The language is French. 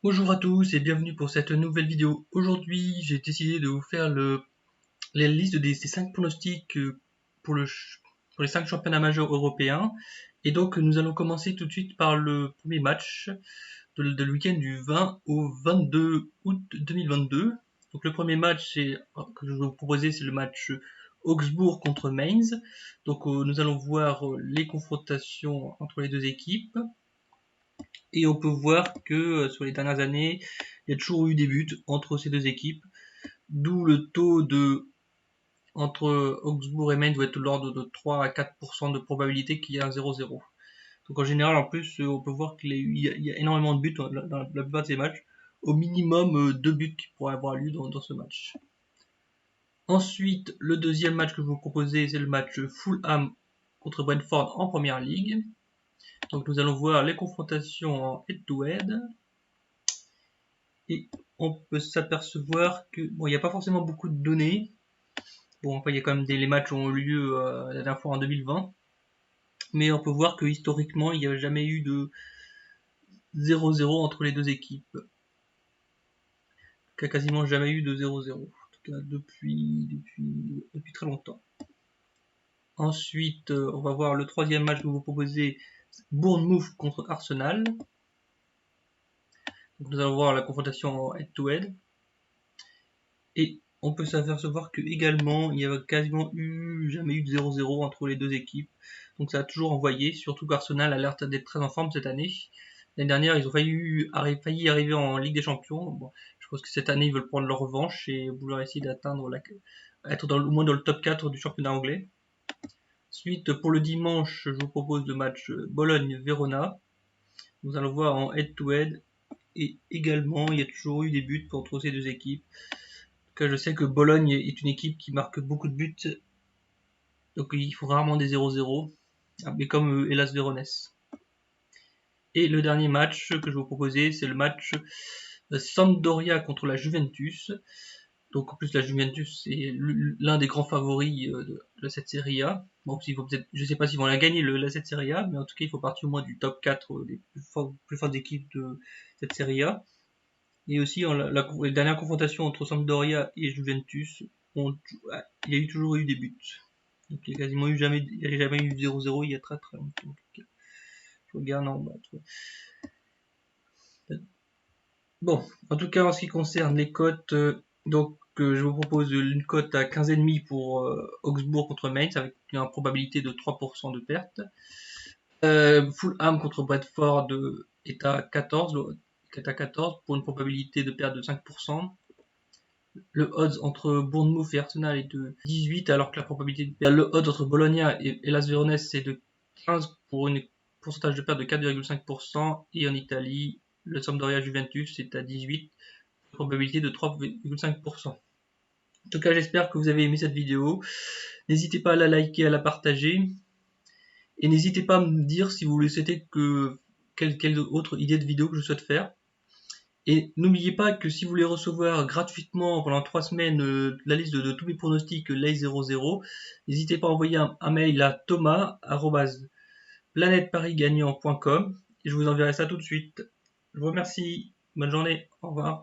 Bonjour à tous et bienvenue pour cette nouvelle vidéo. Aujourd'hui, j'ai décidé de vous faire la liste des 5 pronostics pour les 5 championnats majeurs européens. Et donc, nous allons commencer tout de suite par le premier match de le week-end du 20 au 22 août 2022. Donc, le premier match que je vais vous proposer, c'est le match Augsbourg contre Mainz. Donc, nous allons voir les confrontations entre les deux équipes. Et on peut voir que sur les dernières années, il y a toujours eu des buts entre ces deux équipes, d'où le taux entre Augsbourg et Mainz doit être de l'ordre de 3 à 4% de probabilité qu'il y ait un 0-0. Donc en général, en plus, on peut voir qu'il y a énormément de buts dans la plupart de ces matchs, au minimum 2 buts qui pourraient avoir lieu dans ce match. Ensuite, le deuxième match que je vous proposais, c'est le match Fulham contre Brentford en Première Ligue. Donc nous allons voir les confrontations en head-to-head. Et on peut s'apercevoir que il n'y a pas forcément beaucoup de données. Bon, enfin, il y a quand même les matchs ont eu lieu la dernière fois en 2020. Mais on peut voir que historiquement, il n'y a jamais eu de 0-0 entre les deux équipes. Il n'y a quasiment jamais eu de 0-0. En tout cas, depuis très longtemps. Ensuite, on va voir le troisième match que vous proposez, Bournemouth contre Arsenal. Donc, nous allons voir la confrontation en head-to-head. Et on peut s'apercevoir que également il y a quasiment jamais eu de 0-0 entre les deux équipes. Donc ça a toujours envoyé, surtout qu'Arsenal a l'air d'être très en forme cette année. L'année dernière, ils ont failli arriver en Ligue des Champions. Bon, je pense que cette année, ils veulent prendre leur revanche et vouloir essayer d'atteindre être au moins dans le top 4 du championnat anglais. Ensuite, pour le dimanche, je vous propose le match Bologne-Verona. Nous allons voir en head-to-head. Et également, il y a toujours eu des buts entre ces deux équipes. Je sais que Bologne est une équipe qui marque beaucoup de buts, donc il faut rarement des 0-0, mais comme Hellas Véronèse. Et le dernier match que je vais vous proposer, c'est le match Sampdoria contre la Juventus. Donc en plus la Juventus c'est l'un des grands favoris de cette Serie A. Bon, je ne sais pas s'ils vont la gagner cette Serie A, mais en tout cas il faut partir au moins du top 4 des plus fortes équipes de cette Serie A. Et aussi la dernière confrontation entre Sampdoria et Juventus, il y a toujours eu des buts. Donc il n'y a quasiment jamais eu 0-0 il y a très très longtemps. Je regarde en bas. Bon, en tout cas en ce qui concerne les cotes, je vous propose une cote à 15,5 pour Augsbourg contre Mainz avec une probabilité de 3% de perte. Fulham contre Bradford est à 14 pour une probabilité de perte de 5%. Le odds entre Bournemouth et Arsenal est de 18 alors que la probabilité de perte. Le odds entre Bologna et Hellas Véronèse c'est de 15 pour une pourcentage de perte de 4,5%. Et en Italie, le Sampdoria Juventus est à 18, probabilité de 3,5%. En tout cas, j'espère que vous avez aimé cette vidéo. N'hésitez pas à la liker, à la partager. Et n'hésitez pas à me dire si vous souhaitez quelle autre idée de vidéo que je souhaite faire. Et n'oubliez pas que si vous voulez recevoir gratuitement pendant 3 semaines la liste de tous mes pronostics LAY 00, n'hésitez pas à envoyer un mail à thomas@planeteparigagnant.com et je vous enverrai ça tout de suite. Je vous remercie. Bonne journée. Au revoir.